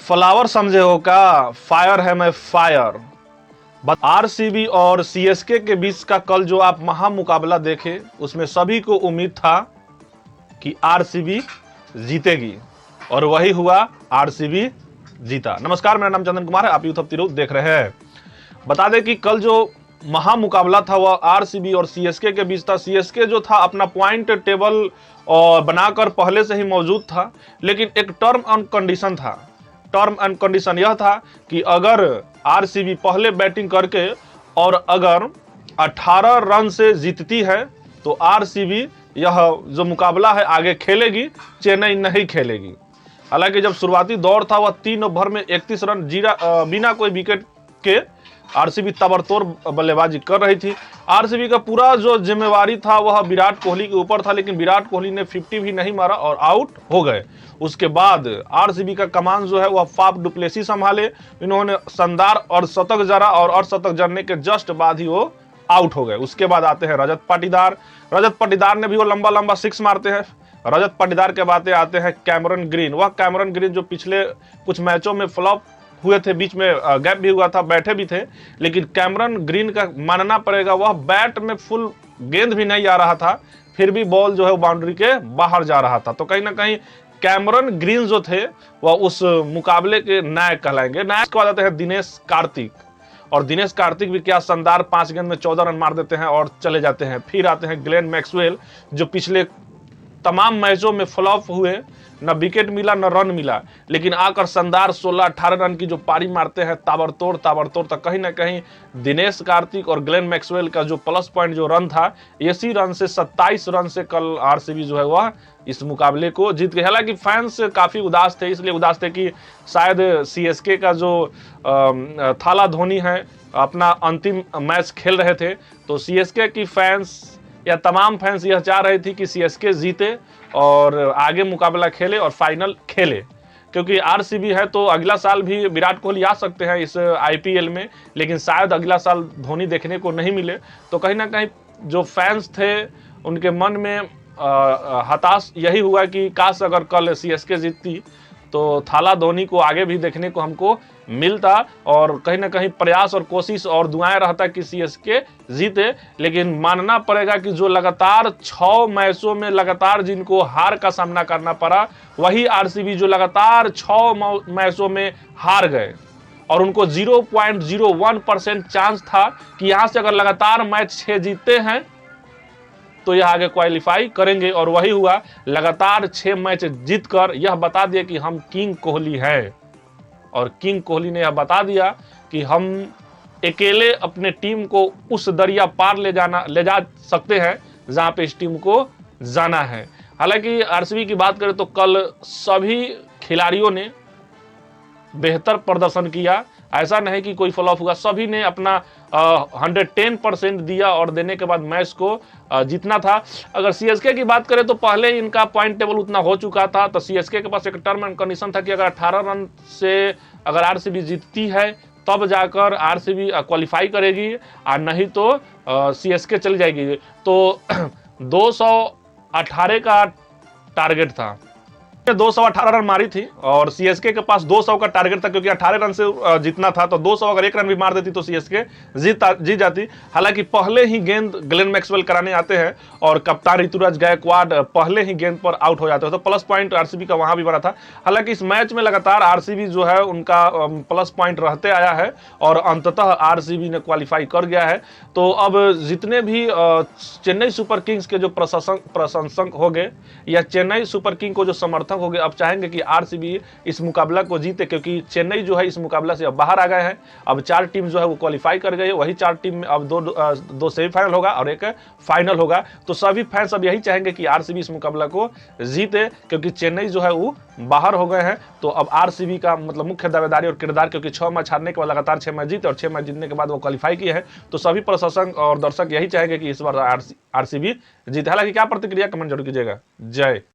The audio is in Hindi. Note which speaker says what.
Speaker 1: फ्लावर समझे हो का, फायर है मैं फायर। आरसीबी और सीएसके के बीच का कल जो आप महामुकाबला देखे, उसमें सभी को उम्मीद था कि आरसीबी जीतेगी और वही हुआ, आरसीबी जीता। नमस्कार, मेरा नाम चंदन कुमार है, आप यूथ ऑफ तिरहुत देख रहे हैं। बता दें कि कल जो महामुकाबला था वह आरसीबी और सीएसके के बीच था। सीएसके जो था अपना पॉइंट टेबल और बनाकर पहले से ही मौजूद था, लेकिन एक टर्म एंड कंडीशन था। टर्म एंड कंडीशन यह था कि अगर आरसीबी पहले बैटिंग करके और अगर 18 रन से जीतती है तो आरसीबी यह जो मुकाबला है आगे खेलेगी, चेन्नई नहीं खेलेगी। हालांकि जब शुरुआती दौर था वह 3 ओवर में 31 रन बिना कोई विकेट के आरसीबी ताबड़तोड़ बल्लेबाजी कर रही थी। आरसीबी का पूरा जो जिम्मेवारी था वह विराट कोहली के ऊपर था, लेकिन विराट कोहली ने 50 भी नहीं मारा और आउट हो गए। उसके बाद आरसीबी का कमान जो है वह फाफ डुप्लेसी संभाले। इन्होंने शानदार और शतक जड़ा और अर्धशतक जड़ने के जस्ट बाद ही वो आउट हो गए। उसके बाद आते हैं रजत पाटीदार। रजत पाटीदार ने भी वो लंबा लंबा सिक्स मारते हैं। रजत पाटीदार के बाद आते हैं कैमरन ग्रीन। वह कैमरन ग्रीन जो पिछले कुछ मैचों में फ्लॉप हुए थे, बीच में गैप भी हुआ था, बैठे भी थे, लेकिन कैमरन ग्रीन का मानना पड़ेगा वह बैट में फुल गेंद भी नहीं आ रहा था, फिर भी बॉल जो है बाउंड्री के बाहर जा रहा था। तो कहीं ना कहीं कैमरन ग्रीन जो थे वह उस मुकाबले के नायक कहलाएंगे। नायक के बाद आते हैं दिनेश कार्तिक, और दिनेश कार्तिक भी क्या शानदार 5 गेंद में 14 रन मार देते हैं और चले जाते हैं। फिर आते हैं ग्लेन मैक्सवेल, जो पिछले तमाम मैचों में फ्लॉप हुए, न विकेट मिला न रन मिला, लेकिन आकर शानदार 16-18 रन की जो पारी मारते हैं ताबड़तोड़। तक कहीं ना कहीं दिनेश कार्तिक और ग्लेन मैक्सवेल का जो प्लस पॉइंट जो रन था, इसी रन से 27 रन से कल आरसीबी जो है वह इस मुकाबले को जीत गए। हालांकि फैंस काफी उदास थे, इसलिए उदास थे कि शायद सीएसके का जो थाला धोनी है अपना अंतिम मैच खेल रहे थे, तो सीएसके की फैंस या तमाम फैंस यह चाह रहे थे कि सीएसके जीते और आगे मुकाबला खेले और फाइनल खेले, क्योंकि आरसीबी है तो अगला साल भी विराट कोहली आ सकते हैं इस आईपीएल में, लेकिन शायद अगला साल धोनी देखने को नहीं मिले। तो कहीं ना कहीं जो फैंस थे उनके मन में हताश यही हुआ कि काश अगर कल सीएसके जीतती तो थाला धोनी को आगे भी देखने को हमको मिलता, और कहीं ना कहीं प्रयास और कोशिश और दुआएं रहता कि सीएसके जीते। लेकिन मानना पड़ेगा कि जो लगातार 6 मैचों में लगातार जिनको हार का सामना करना पड़ा, वही आरसीबी जो लगातार 6 मैचों में हार गए, और उनको 0.01% चांस था कि यहां से अगर लगातार मैच 6 जीतते हैं तो यह आगे क्वालिफाई करेंगे, और वही हुआ। लगातार 6 मैच जीतकर यह बता दिया कि हम किंग कोहली हैं, और किंग कोहली ने यह बता दिया कि हम अकेले अपने टीम को उस दरिया पार ले जा सकते हैं जहां पे इस टीम को जाना है। हालांकि आरसीबी की बात करें तो कल सभी खिलाड़ियों ने बेहतर प्रदर्शन किया, ऐसा नहीं कि कोई फ्लॉप हुआ। सभी ने अपना 110% दिया और देने के बाद मैच को जीतना था। अगर सीएसके की बात करें तो पहले इनका पॉइंट टेबल उतना हो चुका था, तो सीएसके के पास एक टर्म एंड कंडीशन था कि अगर 18 रन से अगर आरसीबी जीतती है तब जाकर आरसीबी क्वालिफाई करेगी, और नहीं तो सीएसके चली जाएगी। तो 218 का टारगेट था, 218 रन मारी थी, और सीएसके के पास 200 का टारगेट था, क्योंकि 18 रन से जीतना था। तो 200 अगर 1 रन भी मार देती तो सीएसके जीत जाती। हालांकि पहले ही गेंद ग्लेन मैक्सवेल कराने आते हैं और कप्तान ऋतुराज गायकवाड पहले ही गेंद पर आउट हो जाते हैं, तो प्लस पॉइंट आरसीबी का वहां भी बना था। हालांकि इस मैच में लगातार आरसीबी जो है उनका प्लस पॉइंट रहते आया है और अंततः आरसीबी ने क्वालिफाई कर गया है। तो अब जितने भी चेन्नई सुपर किंग्स के जो प्रशंसक हो गए या चेन्नई सुपर किंग को जो समर्थक हो गए, अब चाहेंगे कि आरसीबी इस मुकाबला को जीते, क्योंकि चेन्नई जो है इस मुकाबला से अब बाहर आ गए हैं। अब 4 टीम जो है वो क्वालिफाई कर गई है, वही 4 टीम में अब दो सेमीफाइनल होगा और एक फाइनल होगा। तो सभी फैंस अब यही चाहेंगे कि आरसीबी इस मुकाबला को जीते, क्योंकि चेन्नई जो है वो बाहर हो गए हैं। तो अब आरसीबी का मतलब मुख्य दावेदारी और किरदार, क्योंकि 6 मैच हारने के बाद लगातार 6 मैच जीते और 6 मैच जीतने के बाद वो क्वालिफाई किए हैं, तो सभी प्रशासक और दर्शक यही चाहेंगे कि इस बार आरसीबी जीते। हालांकि क्या प्रतिक्रिया कमेंट जरूर कीजिएगा। जय